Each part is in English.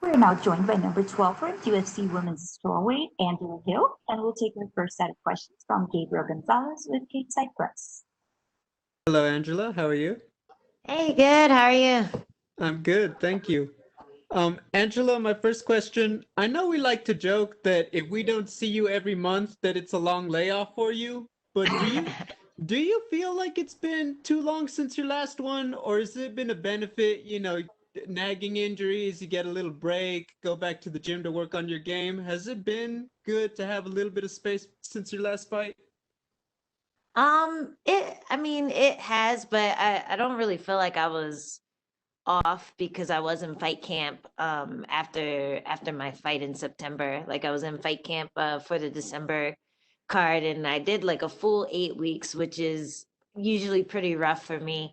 We're now joined by number 12 ranked UFC Women's Strawweight, Angela Hill, and we'll take our first set of questions from Gabriel Gonzalez with Cape Side Press. Hello, Angela. How are you? Hey, good. How are you? I'm good, thank you. Angela, my first question. I know we like to joke that if we don't see you every month, that it's a long layoff for you, but do you feel like it's been too long since your last one, or has it been a benefit, nagging injuries, you get a little break, go back to the gym to work on your game? Has it been good to have a little bit of space since your last fight? it has, but I don't really feel like I was off because I was in fight camp after my fight in September. Like I was in fight camp for the December card and I did like a full 8 weeks, which is usually pretty rough for me.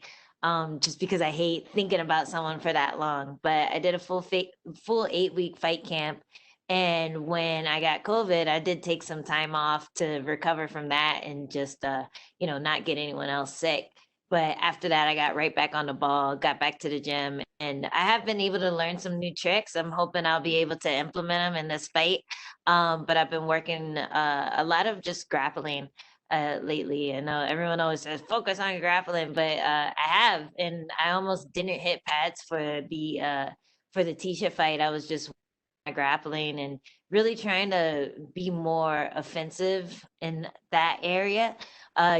Just because I hate thinking about someone for that long. But I did a full 8 week fight camp. And when I got COVID, I did take some time off to recover from that and just not get anyone else sick. But after that, I got right back on the ball, got back to the gym, and I have been able to learn some new tricks. I'm hoping I'll be able to implement them in this fight. But I've been working a lot of just grappling lately. I know everyone always says focus on grappling, but I have, and I almost didn't hit pads for the Tisha fight. I was just grappling and really trying to be more offensive in that area.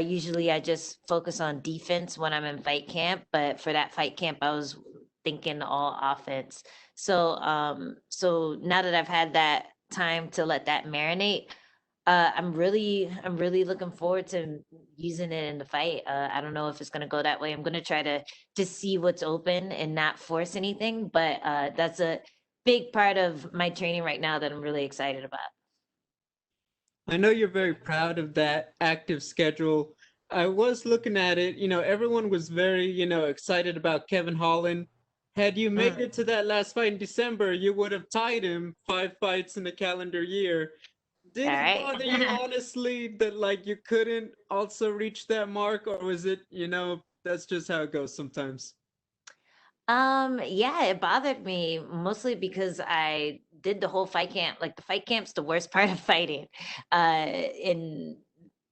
Usually I just focus on defense when I'm in fight camp, but for that fight camp, I was thinking all offense. So now that I've had that time to let that marinate, I'm really looking forward to using it in the fight. I don't know if it's gonna go that way. I'm gonna try to just see what's open and not force anything, but that's a big part of my training right now that I'm really excited about. I know you're very proud of that active schedule. I was looking at it, everyone was very, excited about Kevin Holland. Had you made Mm. it to that last fight in December, you would have tied him 5 fights in a calendar year. Did All it right. bother you honestly that like you couldn't also reach that mark, or was it, that's just how it goes sometimes? Yeah, it bothered me mostly because I did the whole fight camp. Like the fight camp's the worst part of fighting. In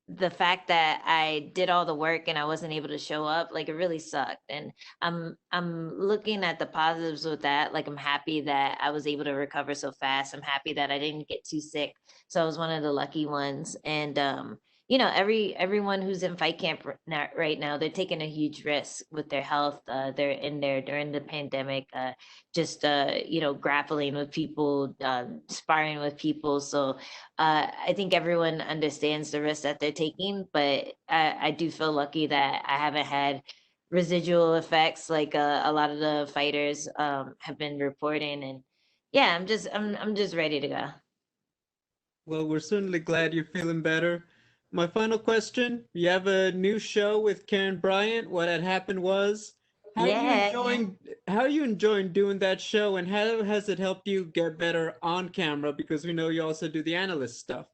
the fact that I did all the work and I wasn't able to show up, like it really sucked. And I'm looking at the positives with that. Like I'm happy that I was able to recover so fast. I'm happy that I didn't get too sick. So I was one of the lucky ones. And everyone who's in fight camp right now, they're taking a huge risk with their health. They're in there during the pandemic, just grappling with people, sparring with people. So I think everyone understands the risk that they're taking, but I do feel lucky that I haven't had residual effects like a lot of the fighters have been reporting. And yeah, I'm just ready to go. Well, we're certainly glad you're feeling better. My final question, you have a new show with Karen Bryant. What had happened was, how are you Yeah, yeah. enjoying how are you enjoying doing that show, and how has it helped you get better on camera? Because we know you also do the analyst stuff.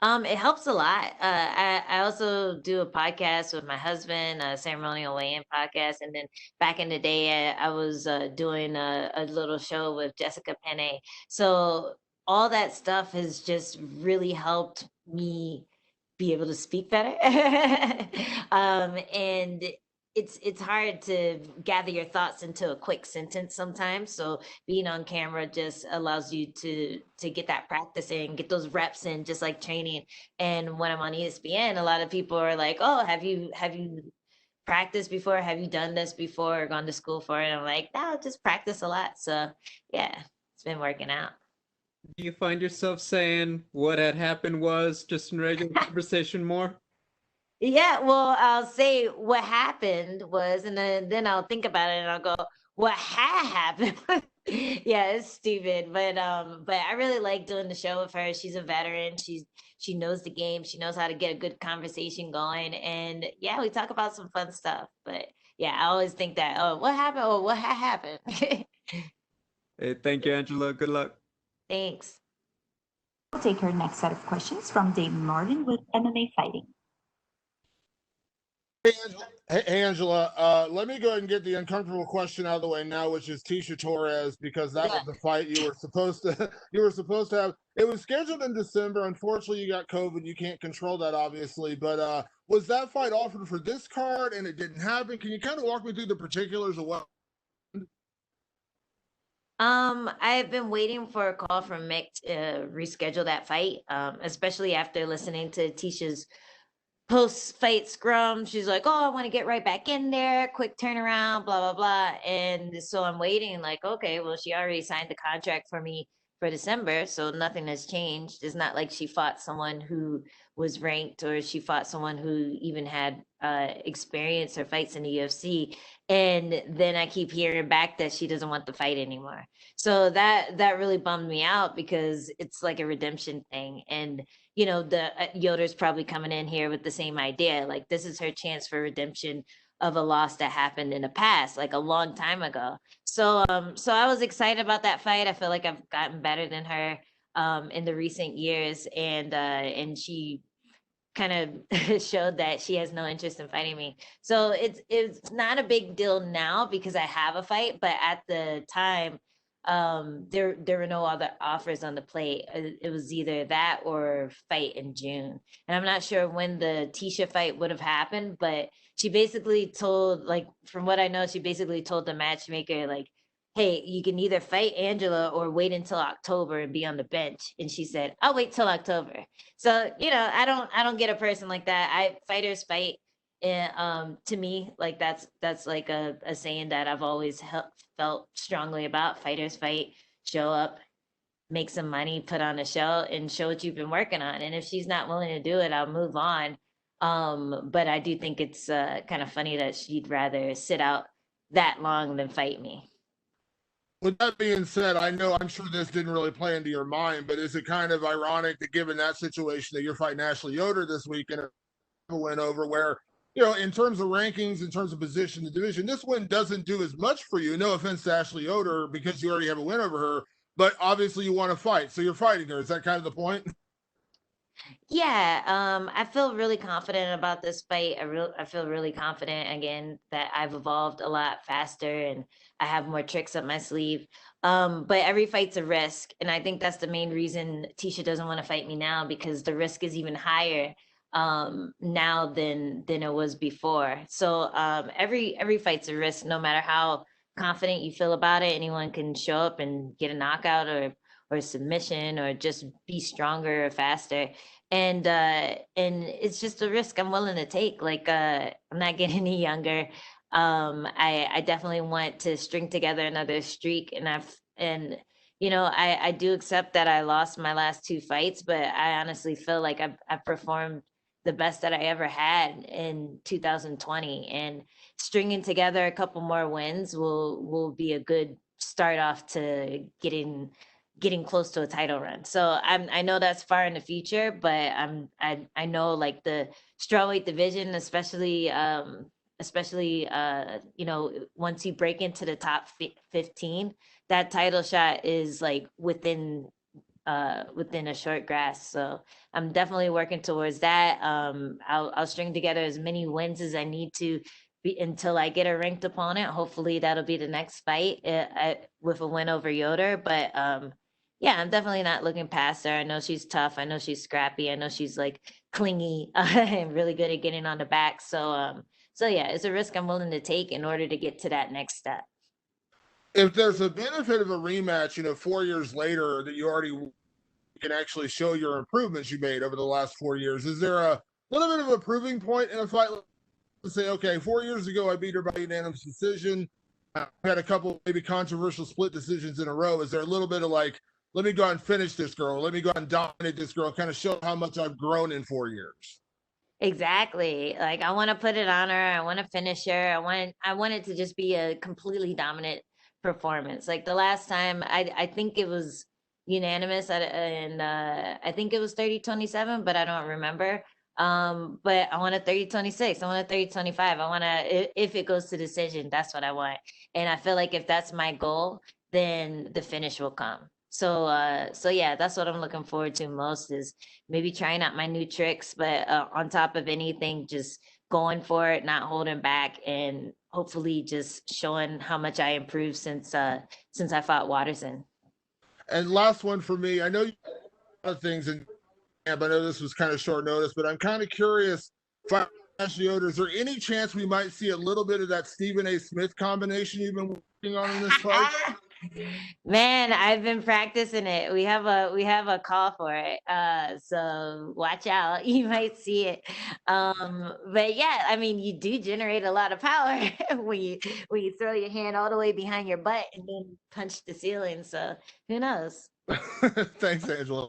It helps a lot. I also do a podcast with my husband, a ceremonial weigh-in podcast, and then back in the day, I was doing a little show with Jessica Penne. So all that stuff has just really helped me be able to speak better. And it's hard to gather your thoughts into a quick sentence sometimes. So being on camera just allows you to get that practice in, get those reps in, just like training. And when I'm on ESPN, a lot of people are like, "Oh, have you practiced before? Have you done this before or gone to school for it?" And I'm like, "No, just practice a lot." So yeah, it's been working out. Do you find yourself saying what had happened was just in regular conversation more? Yeah, well, I'll say what happened was, and then I'll think about it and I'll go, what had happened? Yeah, it's stupid, but I really like doing the show with her. She's a veteran. She knows the game. She knows how to get a good conversation going, and yeah, we talk about some fun stuff. But yeah, I always think that, oh, what happened? Oh, what had happened? Hey, thank you, Angela. Good luck. Thanks. We'll take our next set of questions from David Martin with MMA Fighting. Hey, Angela, let me go ahead and get the uncomfortable question out of the way now, which is Tisha Torres, because that was the fight you were supposed to have. It was scheduled in December. Unfortunately, you got COVID. You can't control that, obviously. But was that fight offered for this card and it didn't happen? Can you kind of walk me through the particulars of what? I've been waiting for a call from Mick to reschedule that fight, especially after listening to Tisha's post-fight scrum. She's like, "Oh, I want to get right back in there, quick turnaround, blah blah blah." And so I'm waiting, like, okay, well, she already signed the contract for me for December, so nothing has changed. It's not like she fought someone who was ranked or she fought someone who even had experience or fights in the UFC. And then I keep hearing back that she doesn't want the fight anymore. So that really bummed me out because it's like a redemption thing. And the Yoder's probably coming in here with the same idea. Like, this is her chance for redemption of a loss that happened in the past, like a long time ago. So I was excited about that fight. I feel like I've gotten better than her in the recent years, and she kind of showed that she has no interest in fighting me. So it's not a big deal now because I have a fight, but at the time, there were no other offers on the plate. It was either that or fight in June. And I'm not sure when the Tisha fight would have happened, but she basically told, like, from what I know, she basically told the matchmaker, like, hey, you can either fight Angela or wait until October and be on the bench. And she said, I'll wait till October. So, I don't get a person like that. Fighters fight. And to me, like, that's like a saying that I've always felt strongly about. Fighters fight, show up, make some money, put on a show, and show what you've been working on. And if she's not willing to do it, I'll move on. But I do think it's kind of funny that she'd rather sit out that long than fight me. With that being said, I'm sure this didn't really play into your mind, but is it kind of ironic that given that situation that you're fighting Ashley Yoder this week and a win over where, in terms of rankings, in terms of position in the division, this win doesn't do as much for you. No offense to Ashley Yoder because you already have a win over her, but obviously you want to fight. So you're fighting her. Is that kind of the point? Yeah, I feel really confident about this fight. I feel really confident again that I've evolved a lot faster and I have more tricks up my sleeve. But every fight's a risk, and I think that's the main reason Tisha doesn't want to fight me now because the risk is even higher now than it was before. So every fight's a risk, no matter how confident you feel about it. Anyone can show up and get a knockout or submission or just be stronger or faster, and it's just a risk I'm willing to take. Like, I'm not getting any younger. I definitely want to string together another streak, and I do accept that I lost my last two fights, but I honestly feel like I've performed the best that I ever had in 2020, and stringing together a couple more wins will be a good start off to getting close to a title run. So I know that's far in the future, but I know, like, the strawweight division, especially once you break into the top 15, that title shot is like within a short grasp. So I'm definitely working towards that. I'll string together as many wins as I need to until I get a ranked opponent. Hopefully that'll be the next fight with a win over Yoder. But yeah, I'm definitely not looking past her. I know she's tough. I know she's scrappy. I know she's like clingy and really good at getting on the back. So yeah, it's a risk I'm willing to take in order to get to that next step. If there's a benefit of a rematch, 4 years later that you already can actually show your improvements you made over the last 4 years, is there a little bit of a proving point in a fight? Let's say, okay, 4 years ago I beat her by unanimous decision. I had a couple maybe controversial split decisions in a row. Is there a little bit of like, let me go out and finish this girl. Let me go out and dominate this girl. Kind of show how much I've grown in 4 years. Exactly. Like, I want to put it on her. I want to finish her. I want it to just be a completely dominant performance. Like the last time, I think it was unanimous and I think it was 30-27, but I don't remember. But I want a 30-26. I want a 30-25. I want to, if it goes to decision, that's what I want. And I feel like if that's my goal, then the finish will come. So yeah, that's what I'm looking forward to most is maybe trying out my new tricks, but on top of anything, just going for it, not holding back, and hopefully just showing how much I improved since I fought Watterson. And last one for me. I know you have a lot of things in camp. I know this was kind of short notice, but I'm kind of curious. Ashley Yoder, is there any chance we might see a little bit of that Stephen A. Smith combination you've been working on in this fight? Man, I've been practicing it. We have a call for it. So watch out. You might see it. But yeah, I mean, you do generate a lot of power when you throw your hand all the way behind your butt and then punch the ceiling. So who knows? Thanks, Angela.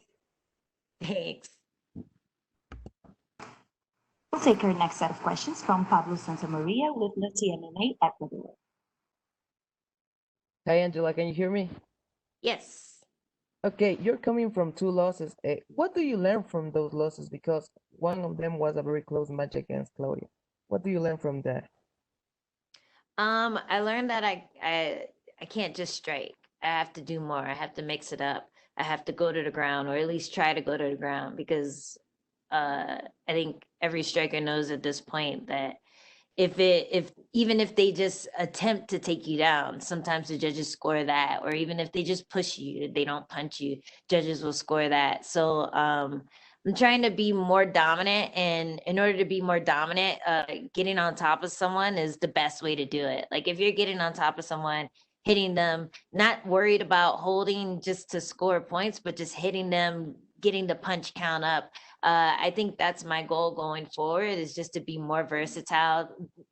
Thanks. We'll take our next set of questions from Pablo Santamaria with Lati MMA Ecuador. Hi, Angela, can you hear me? Yes. Okay, you're coming from two losses. What do you learn from those losses? Because one of them was a very close match against Claudia. What do you learn from that? I learned that I can't just strike. I have to do more. I have to mix it up. I have to go to the ground, or at least try to go to the ground, because I think every striker knows at this point that if even if they just attempt to take you down, sometimes the judges score that, or even if they just push you, they don't punch you, judges will score that. So I'm trying to be more dominant, and in order to be more dominant, getting on top of someone is the best way to do it. Like if you're getting on top of someone, hitting them, not worried about holding just to score points, but just hitting them, getting the punch count up. I think that's my goal going forward, is just to be more versatile,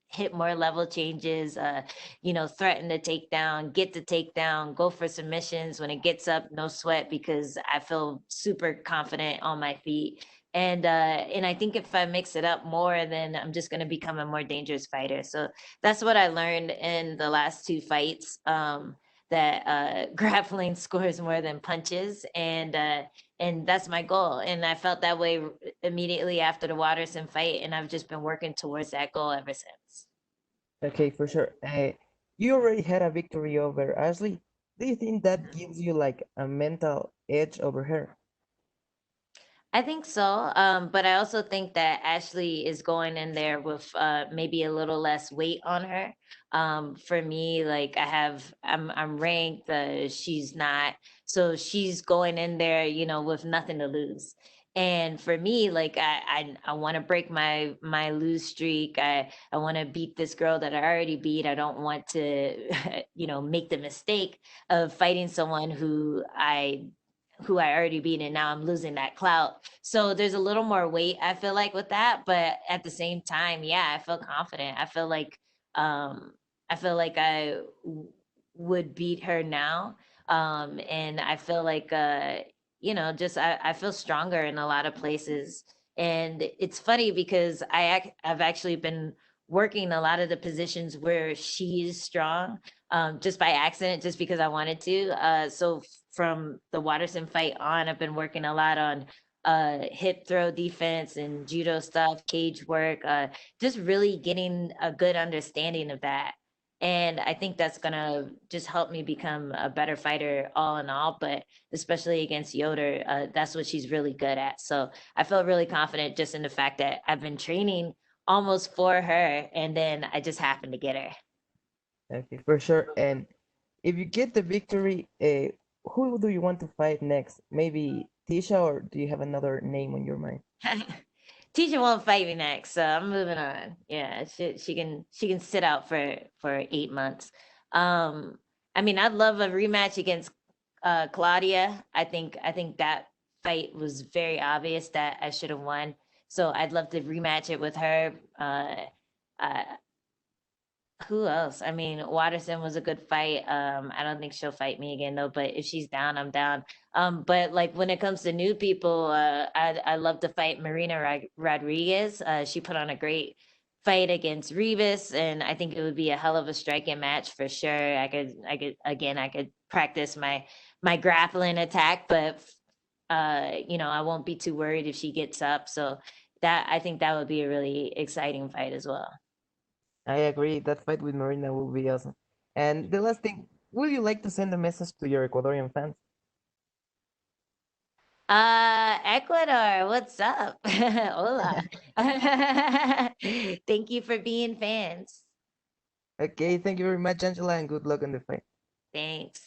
hit more level changes, threaten the takedown, get the takedown, go for submissions when it gets up, no sweat, because I feel super confident on my feet. And I think if I mix it up more, then I'm just going to become a more dangerous fighter. So that's what I learned in the last two fights. That grappling scores more than punches, and that's my goal. And I felt that way immediately after the Watterson fight, and I've just been working towards that goal ever since. Okay, for sure. You already had a victory over Ashley. Do you think that gives you like a mental edge over her? I think so. But I also think that Ashley is going in there with maybe a little less weight on her. For me, like I'm ranked, she's not. So she's going in there, with nothing to lose. And for me, like I want to break my lose streak. I want to beat this girl that I already beat. I don't want to, make the mistake of fighting someone who I already beat, and now I'm losing that clout. So there's a little more weight, I feel like, with that, but at the same time, yeah, I feel confident. I feel like I would beat her now. And I feel like just I feel stronger in a lot of places. And it's funny because I've actually been working a lot of the positions where she is strong, just by accident, just because I wanted to. So from the Watterson fight on, I've been working a lot on hip throw defense and judo stuff, cage work, just really getting a good understanding of that. And I think that's gonna just help me become a better fighter all in all, but especially against Yoder, that's what she's really good at. So I feel really confident just in the fact that I've been training almost for her, and then I just happened to get her. Okay, for sure. And if you get the victory, who do you want to fight next? Maybe Tisha, or do you have another name on your mind? Teacher won't fight me next, so I'm moving on. Yeah, she can sit out for 8 months. Um, I mean, I'd love a rematch against Claudia. I think that fight was very obvious that I should have won. So I'd love to rematch it with her. Uh, who else? I mean, Watterson was a good fight. I don't think she'll fight me again though, but if she's down, I'm down. But like when it comes to new people, I love to fight Marina Rodriguez. She put on a great fight against Rebus, and I think it would be a hell of a striking match for sure. I could practice my grappling attack, but I won't be too worried if she gets up. So I think that would be a really exciting fight as well. I agree. That fight with Marina will be awesome. And the last thing, would you like to send a message to your Ecuadorian fans? Ecuador, what's up? Hola. Thank you for being fans. Okay, thank you very much, Angela, and good luck on the fight. Thanks.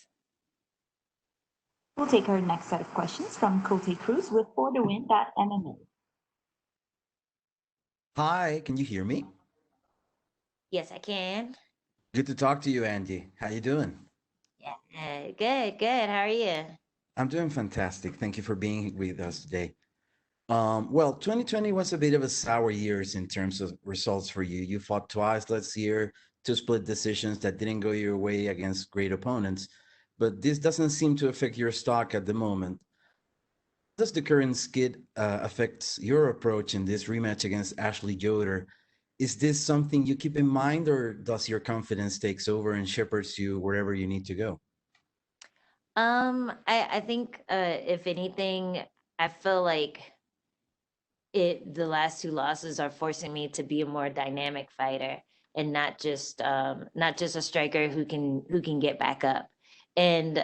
We'll take our next set of questions from Cote Cruz with ForTheWin.MMA. Hi, can you hear me? Yes, I can. Good to talk to you, Andy. How you doing? Yeah, good, good. How are you? I'm doing fantastic. Thank you for being with us today. Well, 2020 was a bit of a sour years in terms of results for you. You fought twice last year, two split decisions that didn't go your way against great opponents, but this doesn't seem to affect your stock at the moment. Does the current skid affect your approach in this rematch against Ashley Yoder? Is this something you keep in mind, or does your confidence takes over and shepherds you wherever you need to go? I think if anything, I feel like the last two losses are forcing me to be a more dynamic fighter and not just a striker who can get back up. And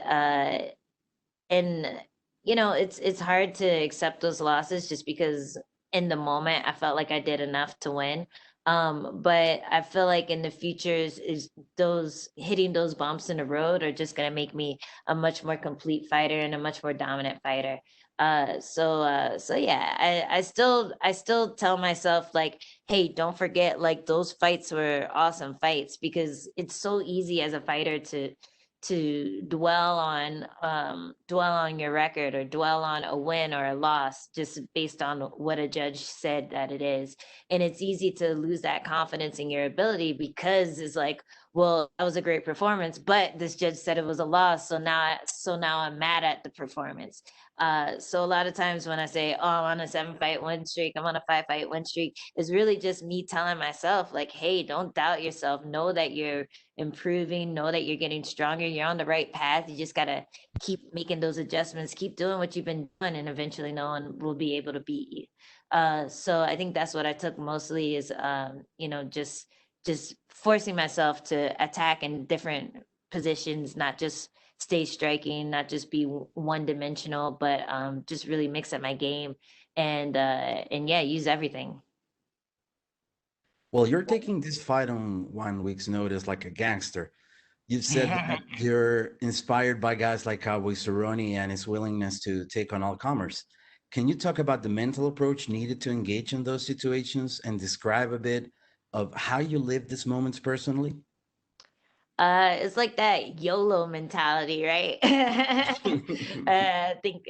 and it's hard to accept those losses just because in the moment I felt like I did enough to win. But I feel like in the futures is those hitting those bumps in the road are just gonna make me a much more complete fighter and a much more dominant fighter. So yeah, I still tell myself like, hey, don't forget like those fights were awesome fights, because it's so easy as a fighter to dwell on your record or dwell on a win or a loss just based on what a judge said that it is. And it's easy to lose that confidence in your ability because it's like, well, that was a great performance, but this judge said it was a loss, so now I'm mad at the performance. So a lot of times when I say, oh, I'm on a 7-fight win streak, I'm on a 5-fight win streak, it's really just me telling myself like, hey, don't doubt yourself, know that you're improving, know that you're getting stronger, you're on the right path. You just got to keep making those adjustments, keep doing what you've been doing, and eventually no one will be able to beat you. So I think that's what I took mostly is just forcing myself to attack in different positions, not just stay striking, not just be one dimensional, but just really mix up my game and yeah, use everything. Well, you're taking this fight on 1 week's notice like a gangster. You've said that you're inspired by guys like Cowboy Cerrone and his willingness to take on all comers. Can you talk about the mental approach needed to engage in those situations and describe a bit of how you live these moments personally? It's like that YOLO mentality, right? I think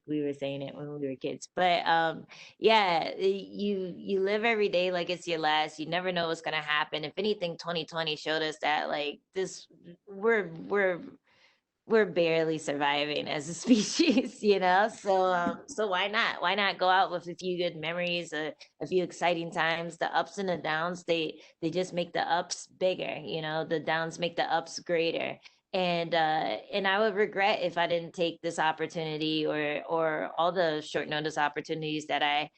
we were saying it when we were kids, but yeah, you live every day like it's your last. You never know what's gonna happen. If anything, 2020 showed us that like this, we're we're barely surviving as a species, you know? So why not? Why not go out with a few good memories, a few exciting times? The ups and the downs, they just make the ups bigger, you know, the downs make the ups greater. And I would regret if I didn't take this opportunity or all the short notice opportunities that I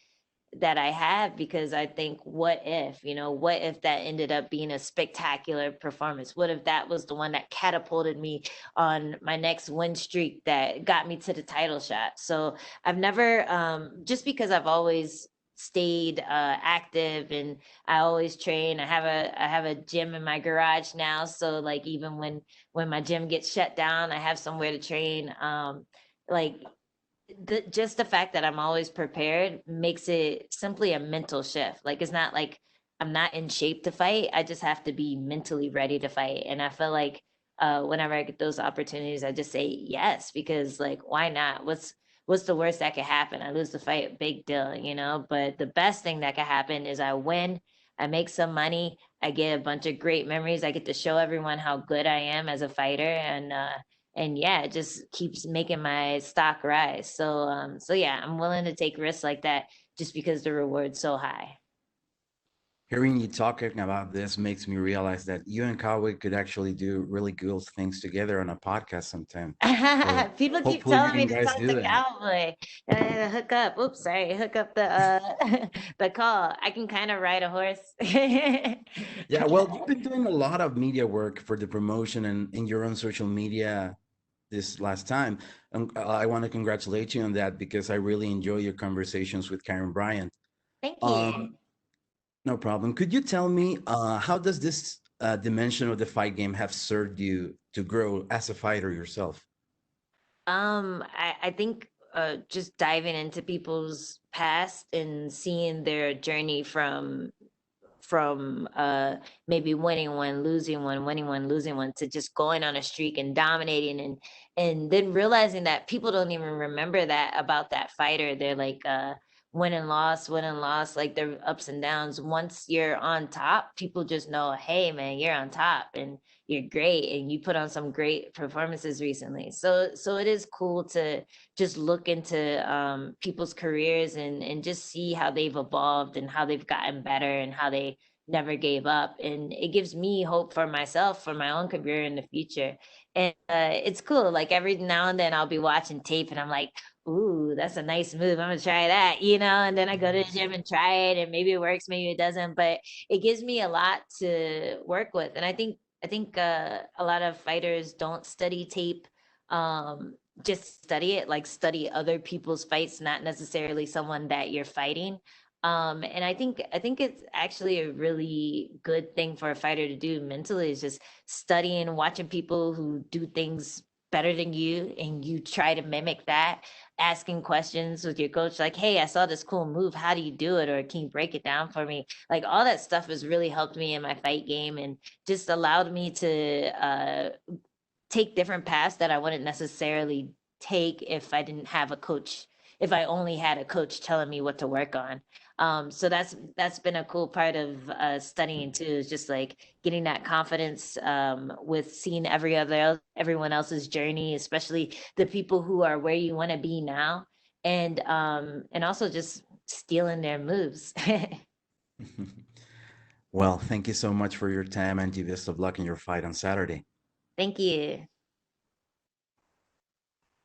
have, because I think, what if, what if that ended up being a spectacular performance? What if that was the one that catapulted me on my next win streak that got me to the title shot? So I've never, just because I've always stayed active and I always train. I have a gym in my garage now, so like even when my gym gets shut down, I have somewhere to train. Like just the fact that I'm always prepared makes it simply a mental shift. Like it's not like I'm not in shape to fight. I just have to be mentally ready to fight. And I feel like whenever I get those opportunities, I just say yes, because like why not? What's the worst that could happen? I lose the fight, big deal, you know? But the best thing that could happen is I win, I make some money, I get a bunch of great memories, I get to show everyone how good I am as a fighter, and yeah, it just keeps making my stock rise. So yeah, I'm willing to take risks like that just because the reward's so high. Hearing you talking about this makes me realize that you and Cowboy could actually do really cool things together on a podcast sometime. So People keep hopefully you telling me can to guys talk do to that. Cowboy. Hook up. Oops, sorry. Hook up the the call. I can kind of ride a horse. Yeah, well, you've been doing a lot of media work for the promotion and in your own social media this last time. I want to congratulate you on that because I really enjoy your conversations with Karen Bryant. Thank you. No problem. Could you tell me how does this dimension of the fight game have served you to grow as a fighter yourself? I think just diving into people's past and seeing their journey from maybe winning one, losing one, winning one, losing one, to just going on a streak and dominating, and then realizing that people don't even remember that about that fighter. They're like win and loss, like their ups and downs. Once you're on top, people just know, hey man, you're on top and you're great and you put on some great performances recently. So it is cool to just look into people's careers and just see how they've evolved and how they've gotten better and how they never gave up. And it gives me hope for myself, for my own career in the future. And it's cool. Like every now and then I'll be watching tape and I'm like, ooh, that's a nice move. I'm gonna try that, you know, and then I go to the gym and try it and maybe it works, maybe it doesn't, but it gives me a lot to work with. And I think a lot of fighters don't study tape, just study it, like study other people's fights, not necessarily someone that you're fighting. And I think it's actually a really good thing for a fighter to do mentally, is just studying, watching people who do things better than you and you try to mimic that, asking questions with your coach like, hey, I saw this cool move, how do you do it, or can you break it down for me? Like all that stuff has really helped me in my fight game and just allowed me to take different paths that I wouldn't necessarily take if I didn't have a coach, if I only had a coach telling me what to work on. So that's been a cool part of studying too, is just like getting that confidence with seeing everyone else's journey, especially the people who are where you want to be now, and also just stealing their moves. Well, thank you so much for your time and the best of luck in your fight on Saturday. Thank you.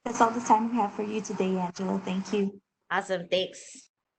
That's all the time we have for you today, Angela. Thank you. Awesome. Thanks.